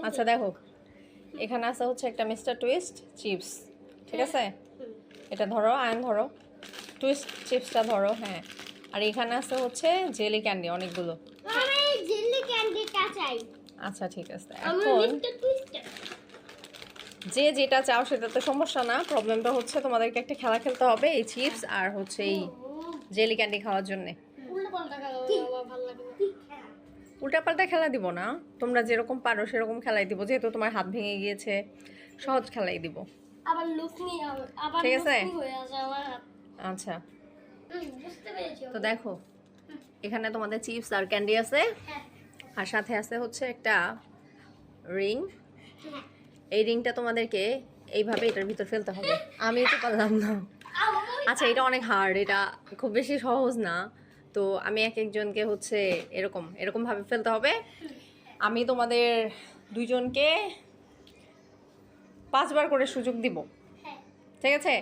আচ্ছা দেখো, এখানে আছে হচ্ছে একটা মিস্টার টুইস্ট চিপস, ঠিক আছে? এটা ধরো, আয়ন ধরো, টুইস্ট চিপসটা ধরো, হ্যাঁ। আর এখানে আছে হচ্ছে জেলি ক্যান্ডি অনেকগুলো। আমি জেলি ক্যান্ডিটা চাই। আচ্ছা ঠিক আছে, আমি এখন মিস্টার টুইস্ট। যে যেটা চাও সেটা তো সমস্যা না, প্রবলেমটা হচ্ছে তোমাদেরকে একটা খেলা খেলতে হবে এই চিপস আর হচ্ছে এই জেলি ক্যান্ডি খাওয়ার জন্য। উল্টাপাল্টা খেলা আমার ভালো লাগে না। উল্টাপাল্টা খেলা দিব না, তোমরা যেরকম পারো সেরকম খেলাই দিব, যেহেতু তোমার হাত ভেঙে গিয়েছে সহজ খেলাই দিব। আবার লুকনি আবার ঠিক আছে? লুকনি হয়ে আছে আমার হাত। আচ্ছা বুঝতে পেরেছি। তো দেখো, এখানে তোমাদের চিপস আর ক্যান্ডি আছে, হ্যাঁ আর সাথে আছে হচ্ছে একটা রিং। হ্যাঁ। এই রিংটা তোমাদেরকে এইভাবে এটার ভিতর ফেলতে হবে। আমি তো পারলাম না। আচ্ছা এটা অনেক হার্ড, এটা খুব বেশি সহজ না। তো আমি এক একজনকে হচ্ছে এরকম এরকম ভাবে ফেলতে হবে। আমি তোমাদের দুইজনকে 5 বার করে সুযোগ দিব, ঠিক আছে?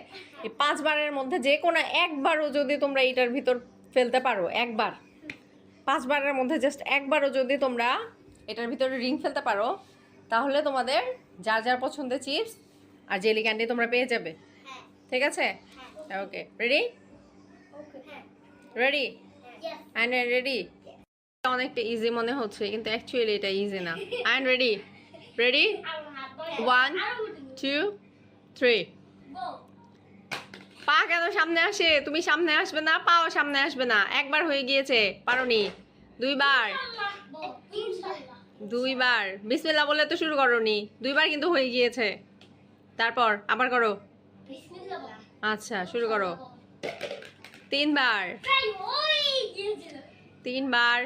এই 5 বারের মধ্যে যে কোনো একবারও যদি তোমরা এটার ভিতর ফেলতে পারো, একবার 5 বারের মধ্যে জাস্ট একবারও যদি তোমরা এটার ভিতরে রিং ফেলতে পারো, তাহলে তোমাদের যার যার পছন্দের চিপস আর জেলি ক্যান্ডি তোমরা পেয়ে যাবে, ঠিক আছে? ওকে, রেডি? Ready and ready? অনেকটা ইজি মনে হচ্ছে, কিন্তু অ্যাকচুয়ালি এটা ইজি না। And ready? রেডি? 1 2 3। পা কেন সামনে আসে? তুমি সামনে আসবে না, পাও সামনে আসবে না। একবার হয়ে গিয়েছে, পারোনি। 2 বার, 2 বার বিসমিল্লাহ বলে তো শুরু করোনি, 2 বার কিন্তু হয়ে গিয়েছে। তারপর আবার করো। আচ্ছা শুরু করো। 3 বার, 3 বার,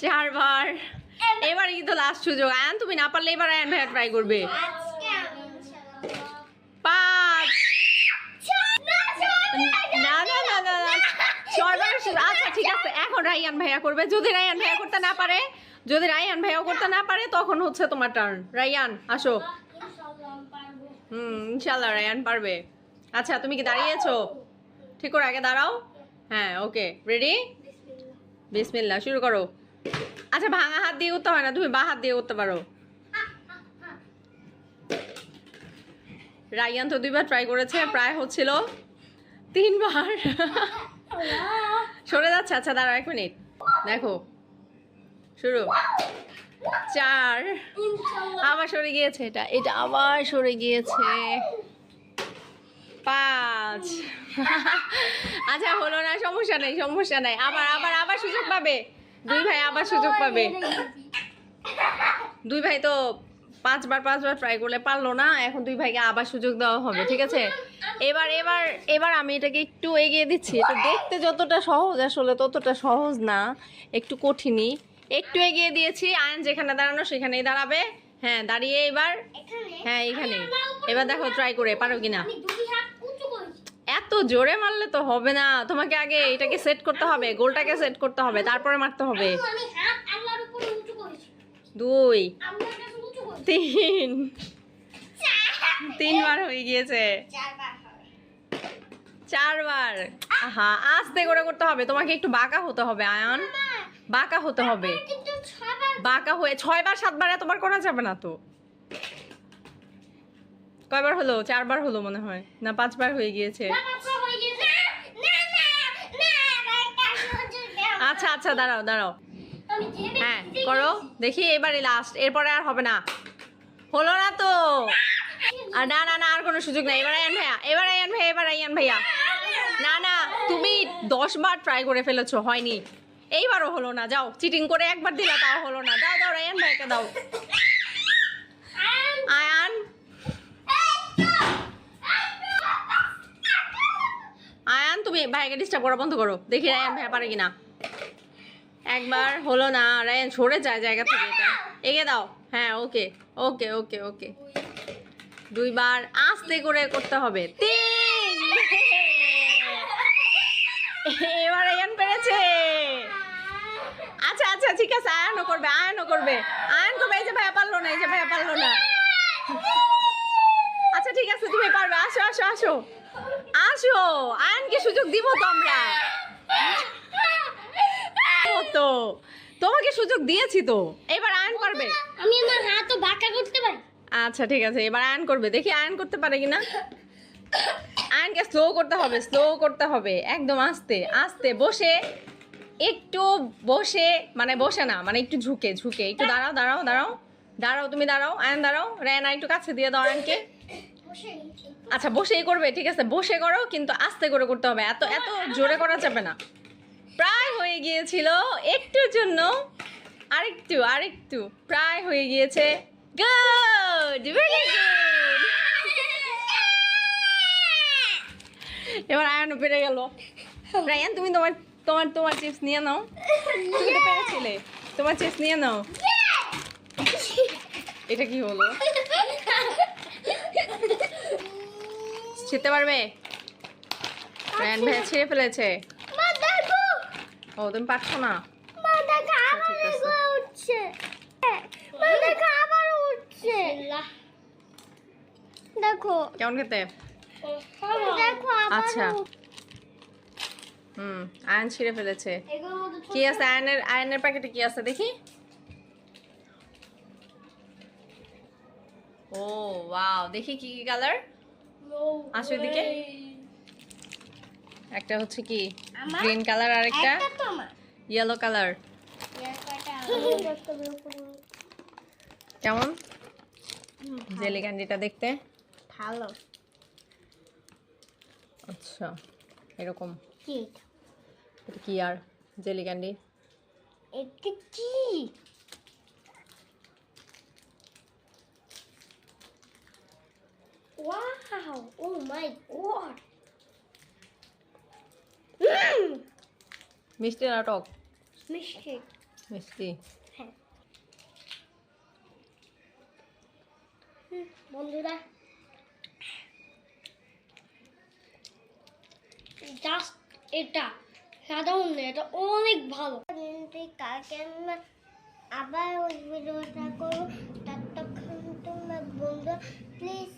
4 বার। এবার কিন্তু লাস্ট সুযোগ। আয়ান তুমি না পারলে এবার আয়ান ভাইয়া ট্রাই করবে। 5 না না না না 6 বার। আচ্ছা ঠিক আছে, এখন রায়ান ভাইয়া করবে। যদি রায়ান ভাইয়া করতে না পারে, যদি রায়ান ভাইয়াও করতে না পারে, তখন হচ্ছে তোমার টার্ন। রায়ান আসো। ইনশাল্লাহ রায়ান পারবে। আচ্ছা তুমি কি দাঁড়িয়েছো? ঠিক করে আগে দাঁড়াও। হ্যাঁ ওকে, রেডি? বিসমিল্লাহ শুরু করো। আচ্ছা ভাঙা হাত দিয়ে করতে হয় না, তুমি বাঁ হাত দিয়ে করতে পারো। রায়ান তো 2 বার ট্রাই করেছে, প্রায় হচ্ছিল 3 বার। সরে যাচ্ছে। আচ্ছা দাঁড়াও 1 মিনিট, দেখো শুরু। 4 আবার সরে গিয়েছে, এটা এটা আবার সরে গিয়েছে। 5 আচ্ছা হলো না, সমস্যা নেই সমস্যা নেই, আবার আবার আবার সুযোগ পাবে। 2 ভাই আবার সুযোগ পাবে। 2 ভাই তো 5 বার ট্রাই করলে পারলো না, এখন 2 ভাইকে আবার সুযোগ দেওয়া হবে, ঠিক আছে? এবার এবার এবার আমি এটাকে একটু এগিয়ে দিচ্ছি। এটা দেখতে যতটা সহজ আসলে ততটা সহজ না, একটু কঠিনই। একটু এগিয়ে দিয়েছি। আয়ন যেখানে দাঁড়ানো সেখানেই দাঁড়াবে। হ্যাঁ দাঁড়িয়ে এবার, হ্যাঁ এইখানে। এবার দেখো ট্রাই করে পারো কিনা। এত জোরে মারলে তো হবে না, তোমাকে আগে এটাকে সেট করতে হবে, গোলটাকে সেট করতে হবে, তারপরে মারতে হবে। 2 3 3 বার হয়ে গিয়েছে। 4 বার। আহা আস্তে করে করতে হবে, তোমাকে একটু বাঁকা হতে হবে আয়ন, বাঁকা হতে হবে। বাঁকা হয়ে 6 বার 7 বার এতবার করা যাবে না তো। কয়বার হলো? 4 বার হলো মনে হয়, না 5 বার হয়ে গিয়েছে। আচ্ছা আচ্ছা দাঁড়াও দাঁড়াও, হ্যাঁ করো দেখি, এবারে লাস্ট, এরপরে আর হবে না। হলো না তো, আর না না না আর কোনো সুযোগ নাই। এবার আয়ান ভাইয়া, এবার আয়ান ভাইয়া, এবার আয়ান ভাইয়া। না না তুমি 10 বার ট্রাই করে ফেলেছো, হয়নি। এইবারও হলো না, যাও চিটিং করে একবার দিলা তাও হলো না। দাও দাও আয়ান ভাইয়াকে দাও। আয়ান আয়ান তুমি ভাইকে ডিস্টার্ব করা বন্ধ করো, দেখি রায়ান ভাইয়া পারে কিনা। একবার হলো না, রায়ান সরে যায় জায়গা থেকে, এটা এগিয়ে দাও। হ্যাঁ ওকে ওকে ওকে ওকে। 2 বার আস্তে করে করতে হবে। 3 এবার আয়ান পেরেছে। আচ্ছা আচ্ছা ঠিক আছে, আয়ানও করবে, আয়ানও করবে, আয়ান করবে। এই যে ভাইয়া পারলো না, এই যে ভাইয়া পারলো না। আচ্ছা ঠিক আছে তুমি পারবে, আসো আসো আসো আসো, আয়ানকে সুযোগ দিব তো আমরা। তো তোমাকে সুযোগ দিয়েছি তো, এবার আয়ন করবে। আমি আমার হাত বাঁকা করতে পারি। আচ্ছা ঠিক আছে, এবার আয়ন করবে, দেখি আয়ন করতে পারে কিনা। আয়নকে স্লো করতে হবে, স্লো করতে হবে, একদম আস্তে আস্তে বসে, একটু বসে, মানে বসে না, মানে একটু ঝুঁকে ঝুঁকে, একটু দাঁড়াও দাঁড়াও দাঁড়াও দাঁড়াও, তুমি দাঁড়াও, আয়ন দাঁড়াও, রেনা একটু কাছে দিয়ে দাও আয়নকে। আচ্ছা বসেই করবে, ঠিক আছে বসে করো, কিন্তু আস্তে করে করতে হবে, এত এত জোরে করা যাবে না। প্রায় হয়ে গিয়েছিল, একটুর জন্য, আরেকটু আরেকটু, প্রায় হয়ে গিয়েছে। Good, very good. এবার আয়ন পেরে গেল। রায়ান তুমি তোমার তোমার তোমার চিপস নিয়ে নাও, তুমি তো পেরেছিলে, তোমার চিপস নিয়ে নাও। এটা কি হলো? ছিঁড়তে পারবে? রায়ান ভাই ছিঁড়ে ফেলেছে। মা দেখো, ও তুমি পারছো না? মা দেখো আবার ঠিক আছে। এগুলো উঠছে। মা দেখো আবার উঠছে। দেখো কেমন খেতে? দেখো আবার আচ্ছা। আয়ন ছিঁড়ে ফেলেছে। এগুলোর মধ্যে কি আছে আয়নের, আয়নের প্যাকেটে কি আছে দেখি। ও ওয়াও, দেখি কি কি কালার। আসো এদিকে। একটা হচ্ছে কি আমার? গ্রিন কালার, আর একটা একটা তো আমার। Yellow colour. কেমন জেলি ক্যান্ডিটা দেখতে? ভালো। আচ্ছা এরকম। কি এটা কি আর জেলি ক্যান্ডি? এটা কি? Wow! Oh my god! মিষ্টি না টক? মিষ্টি। মিষ্টি। হ্যাঁ। বন্ধুরা, জাস্ট এটা সাধারণ না, এটা অনেক ভালো। কালকে আমরা আবার ওই ভিডিওটা করবো, ততক্ষণ তোমরা বন্ধুরা প্লিজ,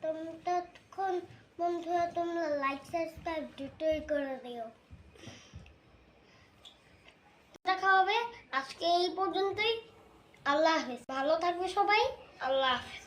ততক্ষণ বন্ধুরা তোমরা লাইক সাবস্ক্রাইব দুটোই করে দিও। দেখা হবে আজকে এই পর্যন্তই। আল্লাহ হাফেজ, ভালো থাকবে সবাই। আল্লাহ হাফেজ।